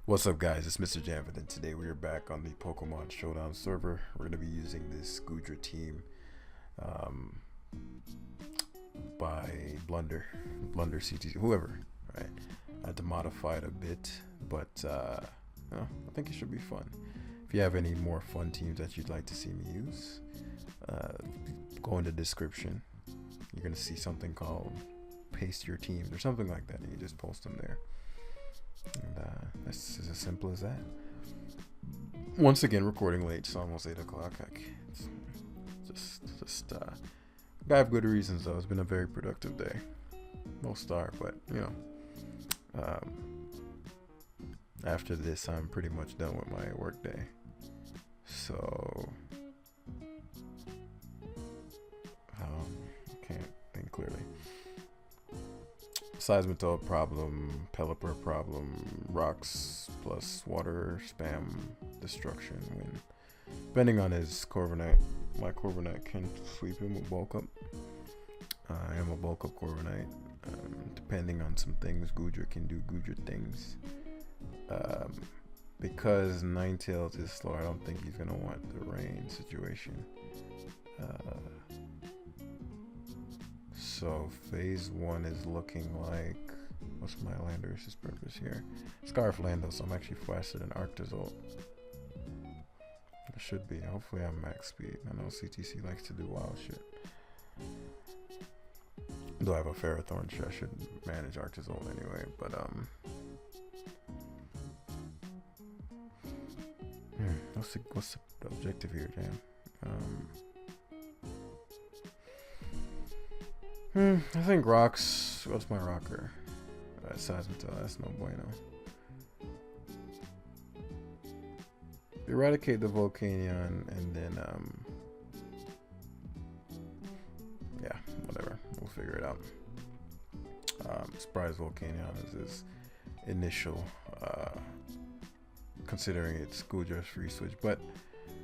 What's up, guys? It's Mr. Janvin, and today we are back on the Pokemon Showdown server. We're going to be using this Goodra team um, by Blunder CTC, whoever, right? I had to modify it a bit, but I think it should be fun. If you have any more fun teams that you'd like to see me use, go in the description. You're going to see something called Paste Your Teams or something like that, and you just post them there. And that's as simple as that. Once again, recording late. It's almost 8 o'clock. I have good reasons though. It's been a very productive day. No star, but after this, I'm pretty much done with my work day. So I can't think clearly. Seismitoad problem, Peliper problem, rocks plus water spam destruction win. Depending on his Corviknight, my Corviknight can sweep him with bulk up. I am a bulk up Corviknight. Depending on some things, Goodra can do Goodra things. Because Ninetales is slow, I don't think he's gonna want the rain situation. So phase 1 is looking like, what's my Landorus's purpose here? Scarf Lando, so I'm actually faster than Arctozolt. It should be. Hopefully I'm max speed. I know CTC likes to do wild shit. Though I have a Ferrothorn, I should manage Arctozolt anyway, but what's the objective here, Jam? I think rocks. What's my rocker? Seismitoad. That's no bueno. Eradicate the Volcanion, and then yeah, whatever. We'll figure it out. Surprise Volcanion is his initial, considering it's Goodra's free switch, but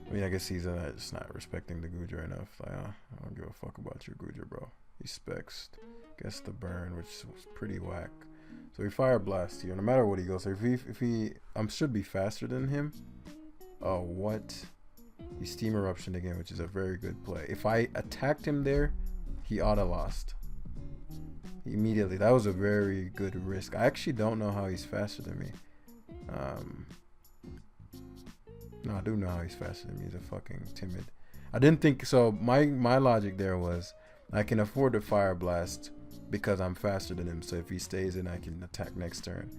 I mean, I guess he's just not respecting the Goodra enough. Like, I don't give a fuck about your Goodra, bro. He specs. Gets the burn, which was pretty whack. So he fire blast here, no matter what he goes. So if he should be faster than him. Oh, what? He steam eruption again, which is a very good play. If I attacked him there, he auto lost immediately. That was a very good risk. I actually don't know how he's faster than me. No, I do know how he's faster than me. He's a fucking timid. I didn't think so. My logic there was I can afford to fire blast because I'm faster than him. So if he stays in, I can attack next turn.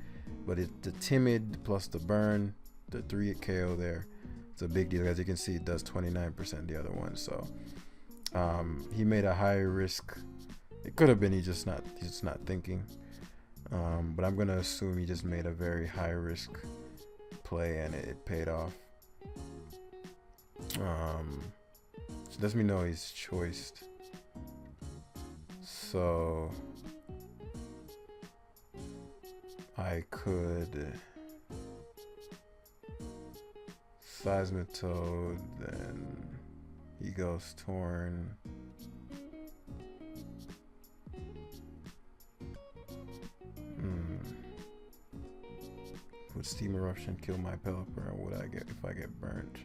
But the timid plus the burn, the 3 KO there, it's a big deal. As you can see, it does 29% the other one. So he made a high risk. It could have been he's just not thinking. But I'm gonna assume he just made a very high risk play and it paid off. So lets me know he's choiced. So I could Seismitoad, then he goes Torn. Would Steam Eruption kill my Peliper, or would I get if I get burnt?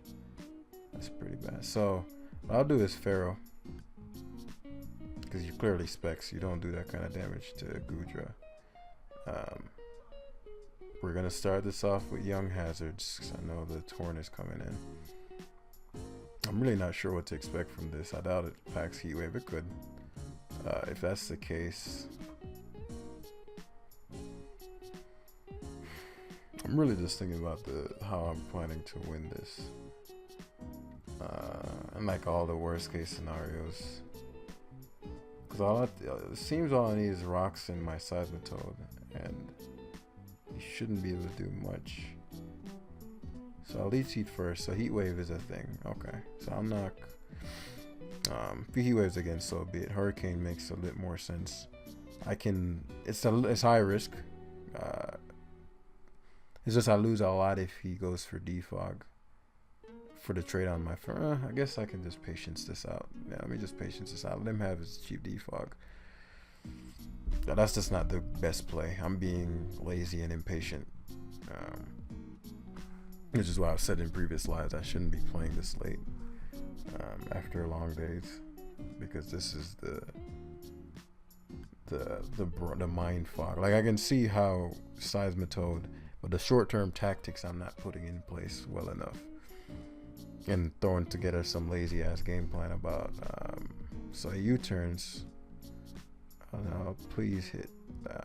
That's pretty bad. So what I'll do is Pharaoh, because you clearly specs. You don't do that kind of damage to Goodra. We're gonna start this off with Young Hazards, because I know the Torn is coming in. I'm really not sure what to expect from this. I doubt it packs Heat Wave. It could. If that's the case, I'm really just thinking about how I'm planning to win this. And like all the worst case scenarios. Because it seems all I need is rocks in my Seismitoad, and he shouldn't be able to do much. So I'll leech Heat first. So Heat Wave is a thing. Okay. So I'm not. If he Heat Waves again, so be it. Hurricane makes a bit more sense. It's high risk. It's just I lose a lot if he goes for Defog for the trade on my phone. I guess I can just patience this out. Yeah, let me just patience this out. Let him have his cheap Defog. That's just not the best play. I'm being lazy and impatient. which is why I've said in previous lives I shouldn't be playing this late after long days, because this is the mind fog. Like, I can see how Seismitoad, but the short-term tactics I'm not putting in place well enough, and throwing together some lazy ass game plan about so U-turns. Oh no, please hit.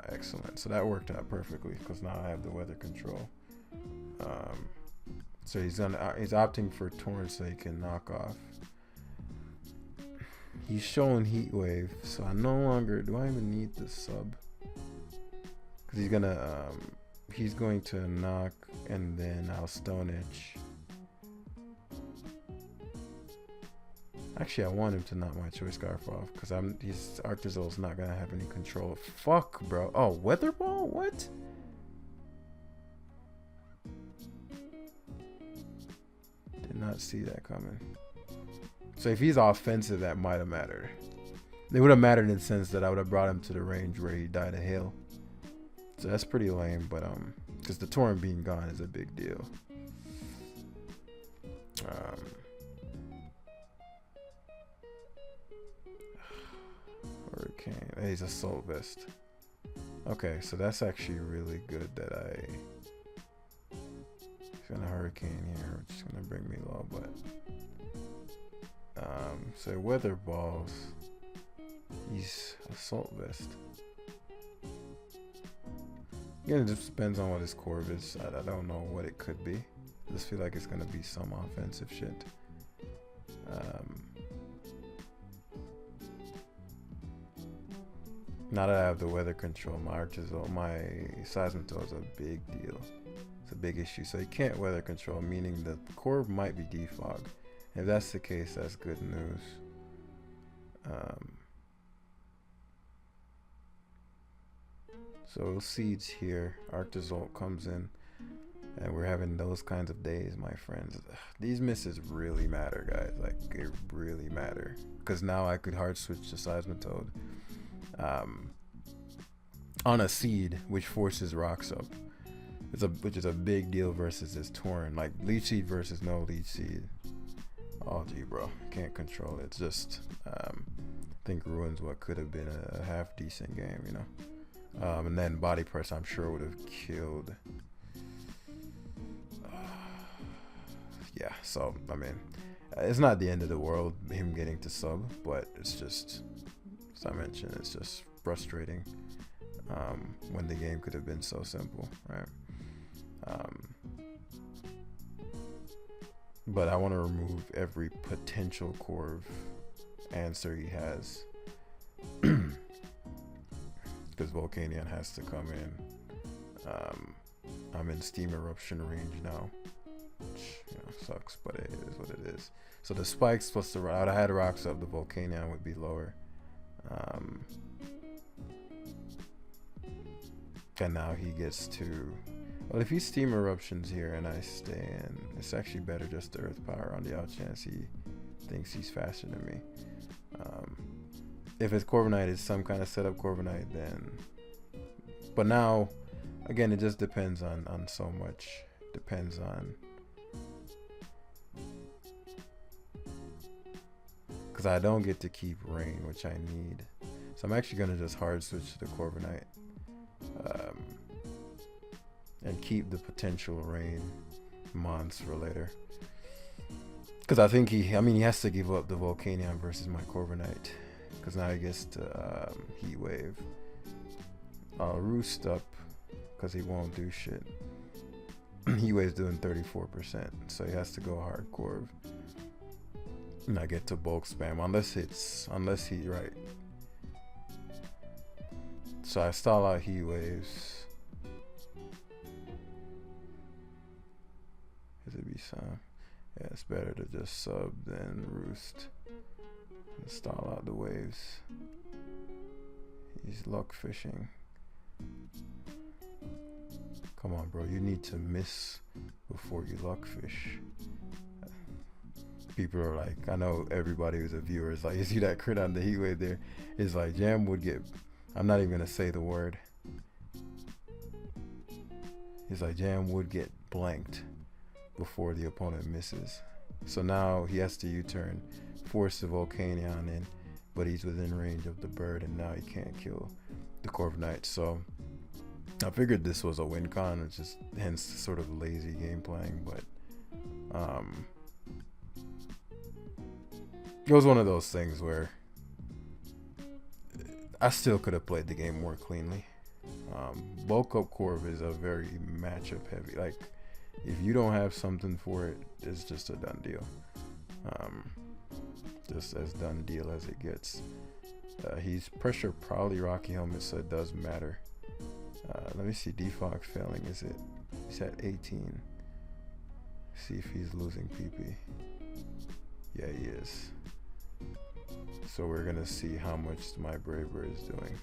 Excellent. So that worked out perfectly, because now I have the weather control. So he's opting for Torrent so he can knock off. He's showing Heat Wave, so I no longer do I even need the sub, because he's going to knock, and then I'll Stone Edge. Actually, I want him to knock my Choice Scarf off, because his Arctozol's not gonna have any control. Fuck, bro. Oh, Weather Ball? What? Did not see that coming. So if he's offensive, that might have mattered. It would have mattered in the sense that I would have brought him to the range where he died of hail. So that's pretty lame, but because the Torrent being gone is a big deal. Hurricane. Hey, he's Assault Vest. Okay, so that's actually really good that he's gonna Hurricane here, which is gonna bring me low, but so Weather Balls. He's Assault Vest. Again, it just depends on what his Corv is. I don't know what it could be. I just feel like it's gonna be some offensive shit. Now that I have the weather control, my Seismitoad is a big deal. It's a big issue. So you can't weather control, meaning the Corv might be defogged. If that's the case, that's good news. So Seeds here, Arctozol comes in, and we're having those kinds of days, my friends. These misses really matter, guys. Like, it really matter, because now I could hard switch to Seismitoad on a Seed, which forces rocks up. Which is a big deal versus this Torrent. Like, Leech Seed versus no Leech Seed. Oh gee, bro, can't control it. It's just I think ruins what could have been a half decent game, you know. And then Body Press, I'm sure, would have killed. Yeah, so I mean, it's not the end of the world him getting to sub, but it's just, as I mentioned, it's just frustrating when the game could have been so simple, right? But I want to remove every potential Corv answer he has, because Volcanion has to come in. I'm in Steam Eruption range now, which, you know, sucks, but it is what it is. So the spikes plus the I had rocks up, the Volcanion would be lower. And now he gets to, well, if he Steam Eruptions here and I stay in, it's actually better just to Earth Power on the odd chance he thinks he's faster than me. If his Corviknight is some kind of setup Corviknight, then, but now, again, it just depends on so much. Depends on, because I don't get to keep Rain, which I need. So I'm actually going to just hard switch to the Corviknight. And keep the potential Rain mons for later, because I think he has to give up the Volcanion versus my Corviknight, because now he gets to Heat Wave. I'll Roost up because he won't do shit. Heat Wave's doing 34%, so he has to go hard Corv. And I get to bulk spam unless he right. So I stall out Heat Waves. It'd be some. Yeah, it's better to just sub than Roost and stall out the waves. He's luck fishing. Come on, bro. You need to miss before you luck fish. People are like, I know everybody who's a viewer is like, you see that crit on the Heat Wave there? It's like, Jam would get, I'm not even gonna say the word. It's like Jam would get blanked before the opponent misses. So now he has to U-turn, force the Volcanion in, but he's within range of the bird, and now he can't kill the Corviknight. So I figured this was a win con, which is hence sort of lazy game playing, but it was one of those things where I still could have played the game more cleanly. Bulk Up Corv is a very matchup heavy. Like, if you don't have something for it, it's just a done deal. Just as done deal as it gets. He's pressure probably Rocky Helmet, so it does matter. Let me see, defog failing, is it? He's at 18. See if he's losing PP. Yeah, he is. So we're gonna see how much my Braver is doing.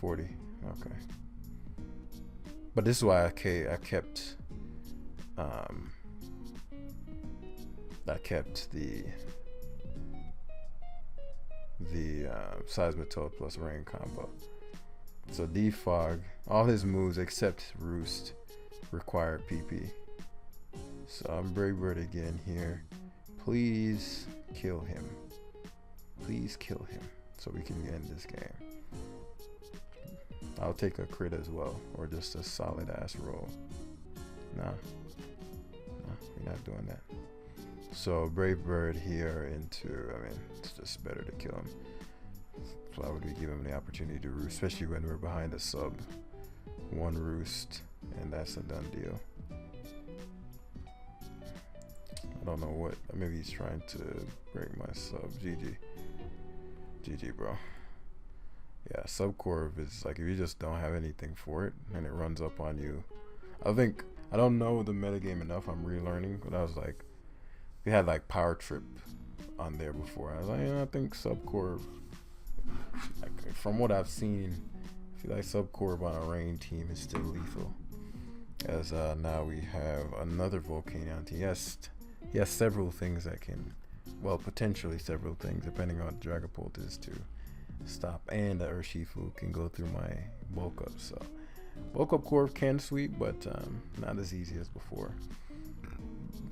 40, okay. But this is why I kept the Seismitoad plus Rain combo. So defog, all his moves except Roost require PP. So I'm Brave Bird again here. Please kill him. Please kill him so we can end this game. I'll take a crit as well, or just a solid ass roll. Nah, we're not doing that. So Brave Bird here into, I mean, it's just better to kill him. So why would we give him the opportunity to roost, especially when we're behind a sub? One roost, and that's a done deal. I don't know what, maybe he's trying to break my sub. GG, bro. Yeah, Subcorv is like, if you just don't have anything for it and it runs up on you. I don't know the metagame enough, I'm relearning, but I was like, we had like Power Trip on there before. I was like, I think Subcorv, like, from what I've seen, I feel like Subcorv on a rain team is still lethal. As now we have another Volcanion team. He has several things that can, well, potentially several things, depending on what Dragapult is to stop, and the Urshifu can go through my bulk up. So bulk up Corv can sweep, but not as easy as before.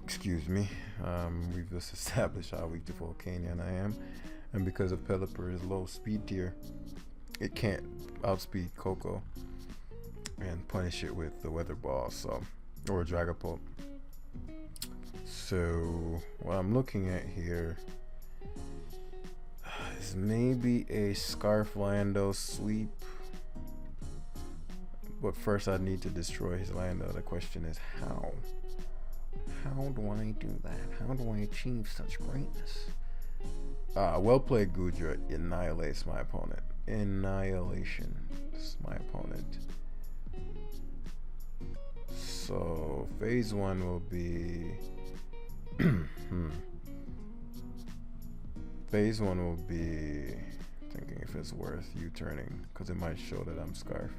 Excuse me. We've just established how weak the Volcanion I am, and because of Peliper's low speed tier, it can't outspeed Coco and punish it with the Weather Ball, so, or Dragapult. So what I'm looking at here is maybe a Scarf Lando sweep, but first I need to destroy his Lando. The question is how? How do I do that? How do I achieve such greatness? Well played, Gudra annihilates my opponent. Annihilation is my opponent. So phase 1 will be phase 1 will be thinking if it's worth U-turning, because it might show that I'm Scarf.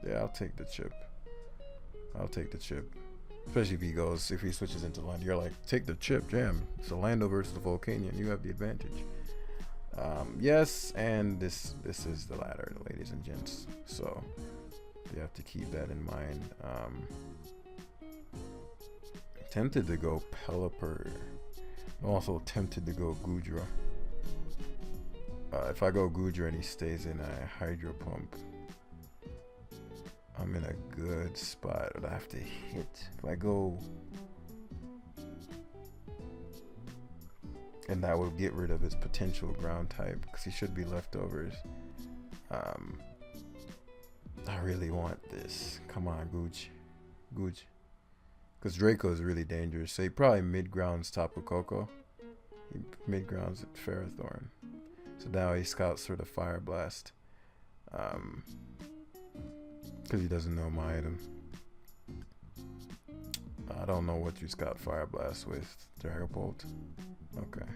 Yeah, I'll take the chip. Especially if he switches into Lando. You're like, take the chip, jam. It's a Lando versus the Volcanion. You have the advantage. Yes, and this is the ladder, ladies and gents. So you have to keep that in mind. Tempted to go Peliper. I'm also tempted to go Gudra. If I go Gudra and he stays in a Hydro Pump, I'm in a good spot. But I have to hit. If I go, and that will get rid of his potential ground type, because he should be leftovers. I really want this. Come on, Gooch. Because Draco is really dangerous. So he probably mid-grounds Tapu Koko. He mid-grounds at Ferrothorn. So now he scouts for the Fire Blast. Because he doesn't know my item. I don't know what you scout Fire Blast with. Dragapult. Okay.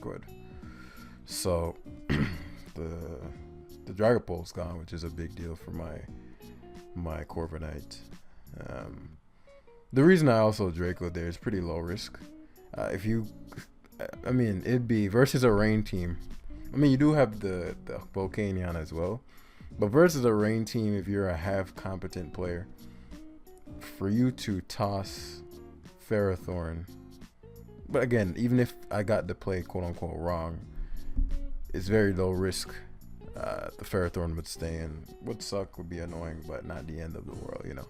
Good. So the Dragapult's gone, which is a big deal for my Corviknight. The reason I also Draco there is pretty low risk. It'd be versus a rain team. I mean, you do have the Volcanion as well, but versus a rain team, if you're a half competent player, for you to toss Ferrothorn, but again, even if I got the play quote unquote wrong, it's very low risk. The Ferrothorn would stay in. Would suck, would be annoying, but not the end of the world, you know.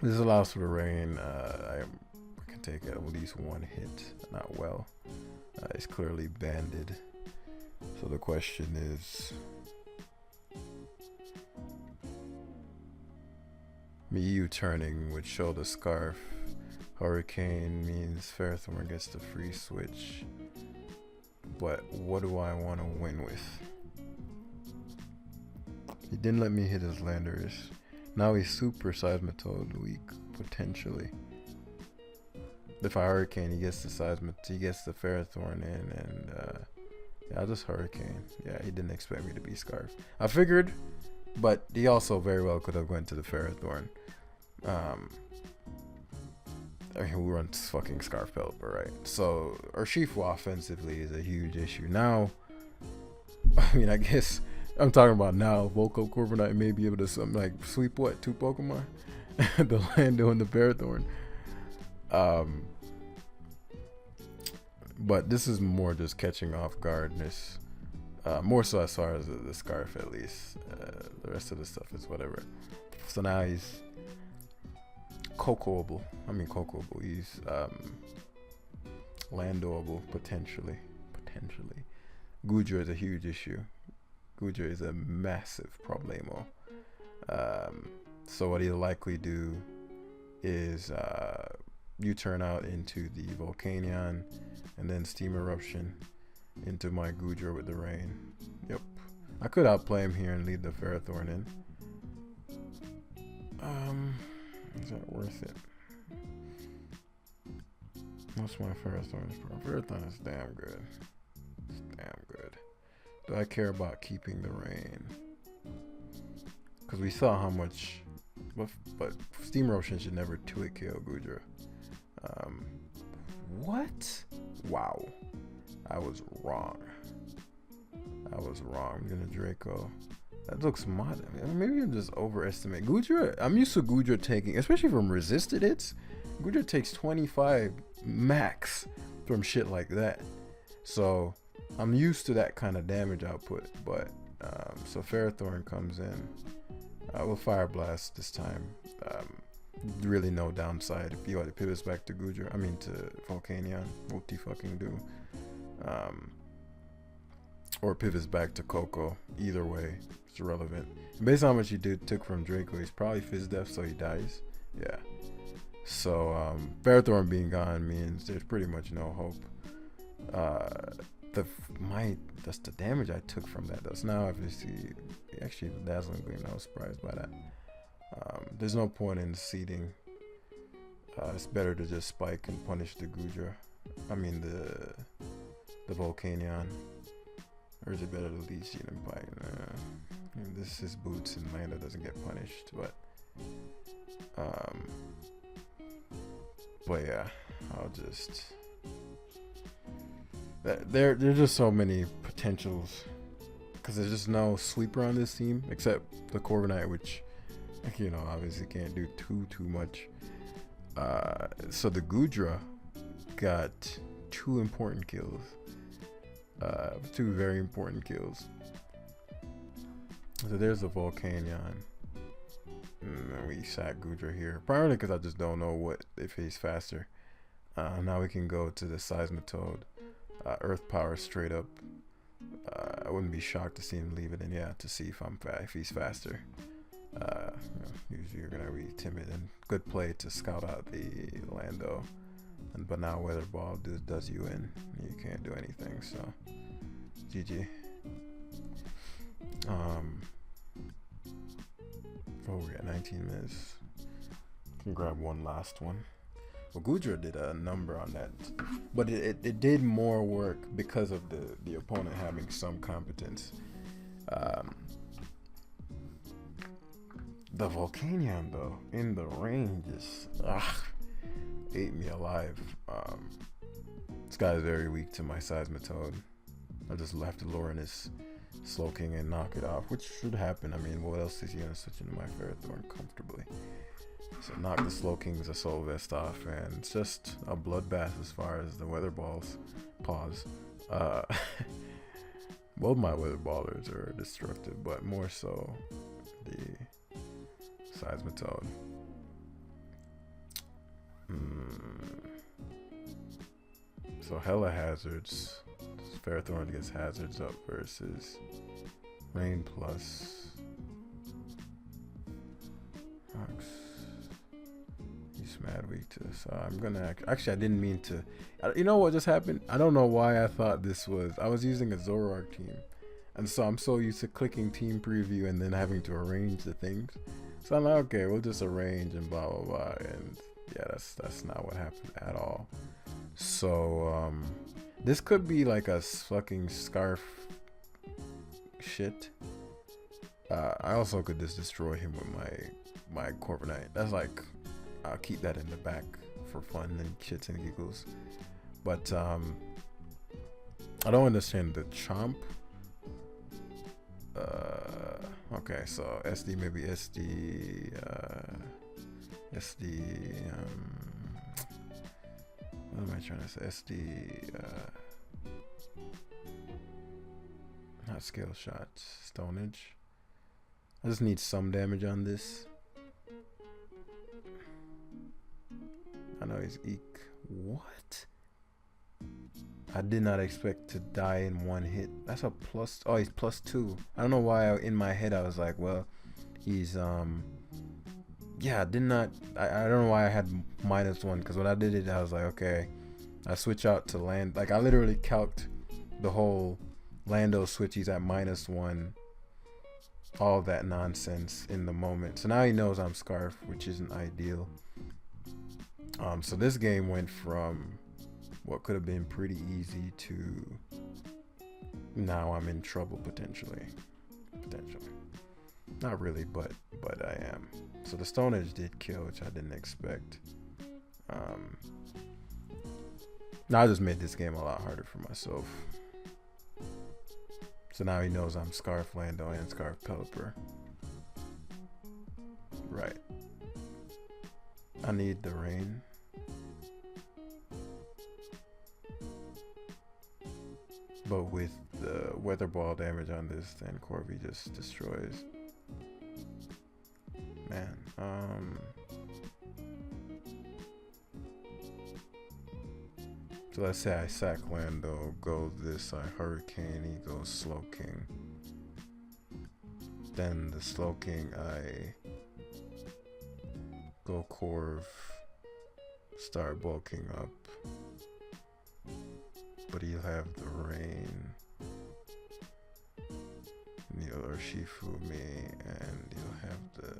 This allows for the rain. I can take at least one hit. Not well. It's clearly banded. So the question is, me U-turning would show the Scarf. Hurricane means Ferrothorn gets the free switch. But what do I want to win with? He didn't let me hit his landers. Now he's super Seismitoad weak, potentially. If I Hurricane, he gets the he gets the Ferrothorn in, and yeah, I'll just Hurricane. Yeah, he didn't expect me to be Scarf. I figured, but he also very well could have went to the Ferrothorn. I mean, we run fucking Scarf Peliper, right? So Urshifu offensively is a huge issue. Now, I mean, I guess I'm talking about now. Volco Corviknight may be able to sweep what, 2 Pokemon? The Lando and the Ferrothorn. But this is more just catching off guardness. More so as far as the Scarf, at least. The rest of the stuff is whatever. So now he's Cocoable. He's Landoable, potentially. Goodra is a huge issue. Goodra is a massive problemo. So what he'll likely do is U-turn out into the Volcanion and then Steam Eruption into my Goodra with the rain. Yep. I could outplay him here and lead the Ferrothorn in. Is that worth it? What's my Ferrothorn? Ferrothorn is damn good. It's damn good. Do I care about keeping the rain? Because we saw how much. But Steam Eruption should never 2-hit KO Goodra. What? Wow. I was wrong. I'm gonna Draco. That looks mod. Maybe I'm just overestimating. Goodra, I'm used to Goodra taking, especially from resisted hits. Goodra takes 25 max from shit like that. So I'm used to that kind of damage output. But so Ferrothorn comes in. We'll Fire Blast this time. Really no downside. If you want to pivots back to Goodra, to Volcanion, what do you fucking do? Or pivots back to Coco. Either way, it's irrelevant. Based on how much he took from Draco, he's probably Fizz Def, so he dies. Yeah. So Ferrothorn being gone means there's pretty much no hope. That's the damage I took from that though. So now obviously, actually the Dazzling Gleam, I was surprised by that. There's no point in seeding. It's better to just spike and punish the Goodra. The Volcanion. Or is it better to lead seed and bite? This is Boots and Lando doesn't get punished, but yeah, I'll just. There's just so many potentials because there's just no sweeper on this team except the Corviknight, which obviously can't do too much. So the Goodra got 2 important kills, 2 very important kills. So there's the Volcanion. And we sack Goodra here, primarily because I just don't know if he's faster. Now we can go to the Seismitoad. Earth Power straight up. I wouldn't be shocked to see him leave it in, to see if he's faster. Usually you're gonna be timid, and good play to scout out the Lando. But now Weather Ball does you in. You can't do anything, so GG. We got 19 minutes. Can grab one last one. Well, Goodra did a number on that, but it did more work because of the opponent having some competence. The Volcanion though, in the rain, just ate me alive. This guy is very weak to my Seismitoad. I just have to lure in his Slow King and knock it off, which should happen. I mean, what else is he gonna switch into my Ferrothorn comfortably? So knock the Slow King's Assault Vest off, and it's just a bloodbath as far as the Weather Balls. Pause. Both my Weather Ballers are destructive, but more so the Seismitoad. So hella hazards. Ferrothorn gets hazards up versus Rain Plus. Rocks. He's mad weak to this. So I'm gonna actually I didn't mean to. You know what just happened? I don't know why I thought this was. I was using a Zoroark team, and so I'm so used to clicking team preview and then having to arrange the things. So I'm like, okay, we'll just arrange and blah blah blah. And yeah, that's not what happened at all. So this could be like a fucking Scarf shit. I also could just destroy him with my Corviknight. That's like, I'll keep that in the back for fun and shits and giggles. But I don't understand the Chomp. Okay, so SD, maybe SD, what am I trying to say? SD, not Scale Shots, Stonage. I just need some damage on this. I know he's Eek. What? I did not expect to die in one hit. That's a plus. Oh, he's +2. I don't know why in my head I was like, well, he's yeah, I don't know why I had -1, because when I did it I was like, okay, I switch out to land. Like I literally calced the whole Lando switch. He's at -1, all that nonsense in the moment. So now he knows I'm Scarf, which isn't ideal. So this game went from what could have been pretty easy to now I'm in trouble potentially. Not really, but I am. So the Stone Edge did kill, which I didn't expect. Now I just made this game a lot harder for myself. So now he knows I'm Scarf Lando and Scarf Peliper. Right. I need the rain. But with the Weather Ball damage on this, then Corby just destroys. Man, so let's say I sack Lando, goes this, I Hurricane, he goes Slow King. Then the Slow King, I go Corv, start bulking up. But he'll have the rain. And he'll Urshifu me, and he'll have the.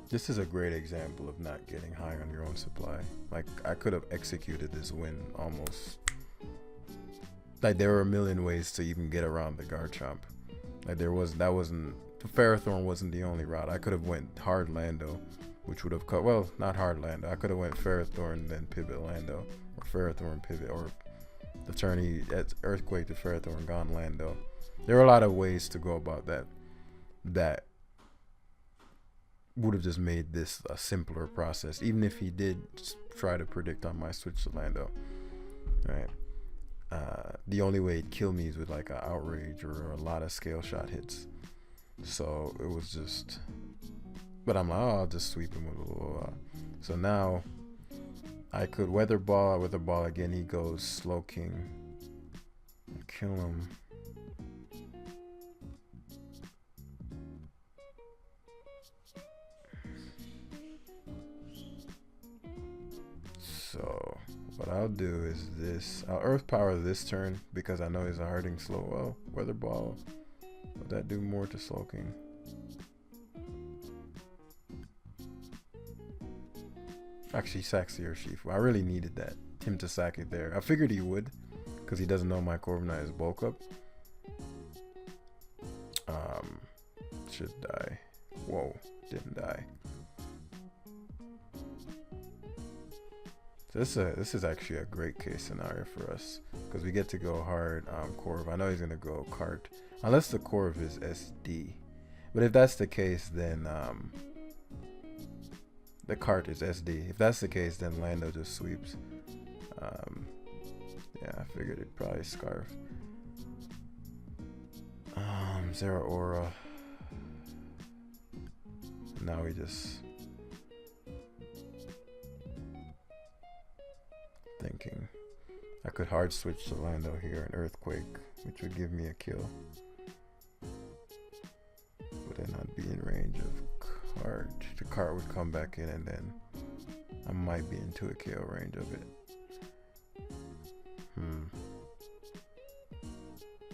This is a great example of not getting high on your own supply. Like I could have executed this win almost. Like there were a million ways to even get around the Garchomp. Like Ferrothorn wasn't the only route. I could have went hard Lando, which would have cut. Well, not hard Lando. I could have went Ferrothorn then pivot Lando, or Ferrothorn pivot, or the turn he at Earthquake to Ferrothorn gone Lando. There are a lot of ways to go about that. That would have just made this a simpler process, even if he did try to predict on my switch to Lando. Right. The only way he'd kill me is with like an Outrage or a lot of Scale Shot hits. So it was just, but I'm like, oh, I'll just sweep him with a little. So now I could Weather Ball again. He goes Slow King, kill him. So what I'll do is this. I'll Earth Power this turn because I know he's a harding slow. Well, Weather Ball. Would that do more to Slow King? Actually, sacks the Urshifu. I really needed that. Him to sack it there. I figured he would, because he doesn't know my Corviknight is bulk up. Should die. Whoa, didn't die. This is actually a great case scenario for us because we get to go hard Corv. I know he's gonna go cart unless the Corv is SD, but if that's the case, then the cart is SD. If that's the case, then Lando just sweeps. Yeah, I figured it'd probably scarf. Zero Aura. Now we just thinking I could hard switch to Lando here, an Earthquake, which would give me a kill. But then I'd be in range of cart. The cart would come back in and then I might be into a KO range of it.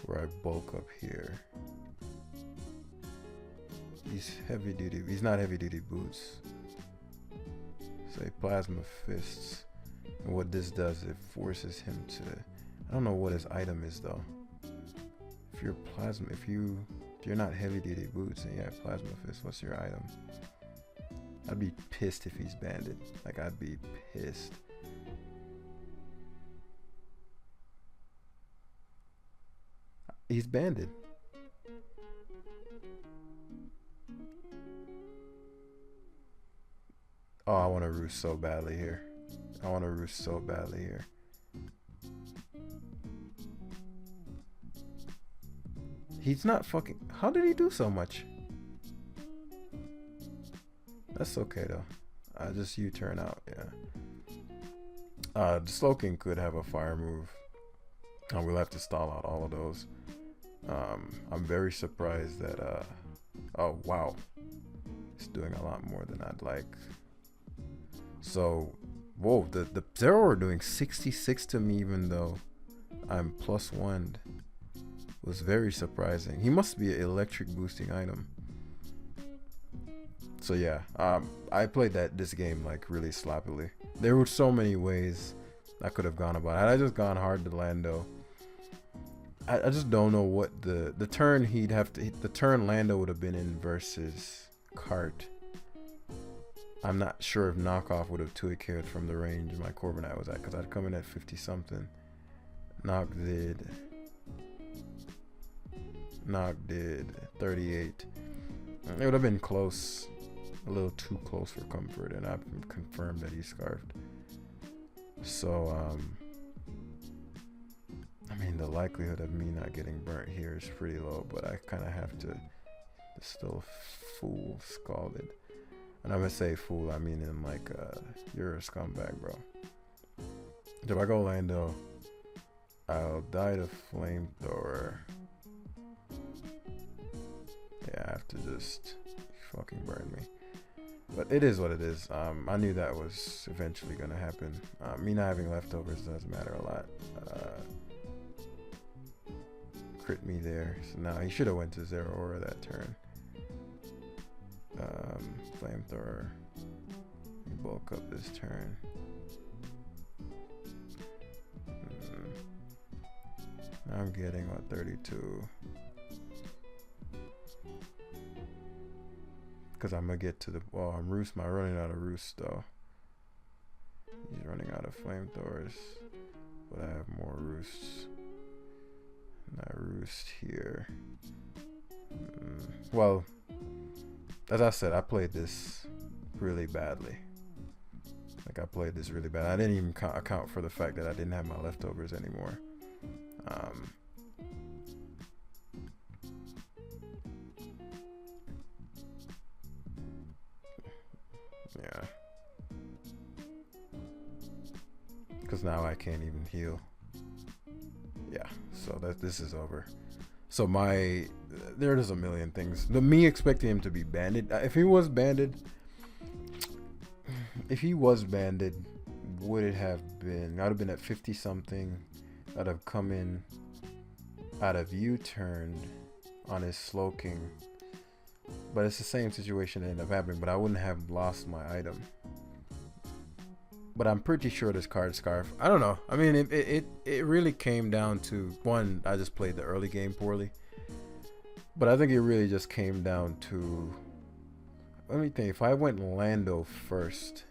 Where I bulk up here. He's heavy duty. He's not heavy duty boots. Say Plasma Fists. And what this does, it forces him to. I don't know what his item is though. If you're plasma, if you're not heavy duty boots and you have Plasma Fist, what's your item? I'd be pissed if he's banded. Like I'd be pissed. He's banded. Oh, I want to roost so badly here. I want to roost so badly here. He's not fucking... How did he do so much? That's okay though. I just U-turn out, yeah. The Slowking could have a fire move. We'll have to stall out all of those. I'm very surprised that oh wow, it's doing a lot more than I'd like. So whoa, the Zero are doing 66 to me even though I'm +1. Was very surprising. He must be an electric boosting item. So yeah, I played this game like really sloppily. There were so many ways I could have gone about it. Had I just gone hard to Lando, I just don't know what the turn he'd have to the turn Lando would have been in versus Cart. I'm not sure if knockoff would have 2 killed from the range my Corbinite was at, because I'd come in at 50 something. Knock did 38. It would have been close, a little too close for comfort, and I've confirmed that he scarfed. So I mean, the likelihood of me not getting burnt here is pretty low, but I kind of have to still fool Scalded. And I'm gonna say fool, I mean in like, you're a scumbag, bro. If I go Lando, I'll die to Flamethrower. Yeah, I have to just fucking burn me. But it is what it is. I knew that was eventually gonna happen. Me not having leftovers does matter a lot. Crit me there. So now he should have went to Zero Aura that turn. Flamethrower. You bulk up this turn. Now I'm getting what, 32. Because I'm gonna get to the I'm running out of roost though. He's running out of flamethrowers, but I have more roosts. And I roost here. Well, as I said, I played this really badly. Like I played this really bad. I didn't even account for the fact that I didn't have my leftovers anymore. Yeah. Because now I can't even heal. Yeah, so this is over. So there's a million things. Me expecting him to be banded. If he was banded, would it have been? I'd have been at 50 something. I'd have come in. I'd have U-turned on his Slowking. But it's the same situation that ended up happening. But I wouldn't have lost my item. But I'm pretty sure this card scarf. I don't know. I mean, it really came down to one. I just played the early game poorly. But I think it really just came down to. Let me think. If I went Lando first,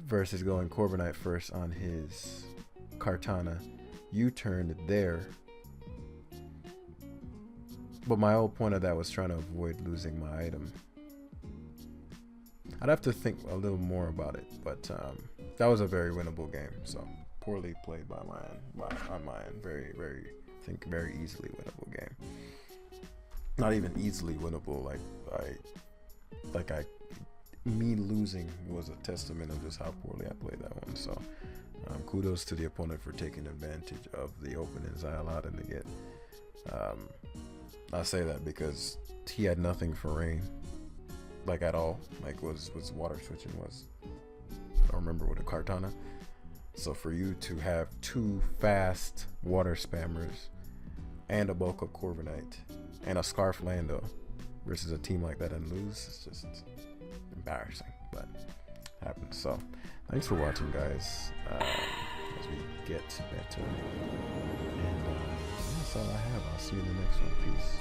versus going Corbinite first on his Kartana. You turned there. But my whole point of that was trying to avoid losing my item. I'd have to think a little more about it, but that was a very winnable game. So poorly played by on my end. Very, very, I think very easily winnable game. Not even easily winnable. Me losing was a testament of just how poorly I played that one. So kudos to the opponent for taking advantage of the openings I allowed him to get. I say that because he had nothing for rain, like at all. Like was water switching was. I don't remember what a Kartana. So for you to have two fast water spammers and a bulk of Corviknight and a Scarf Lando versus a team like that and lose, it's just embarrassing, but it happens. So thanks for watching, guys, as we get better. And that's all I have. I'll see you in the next one. Peace.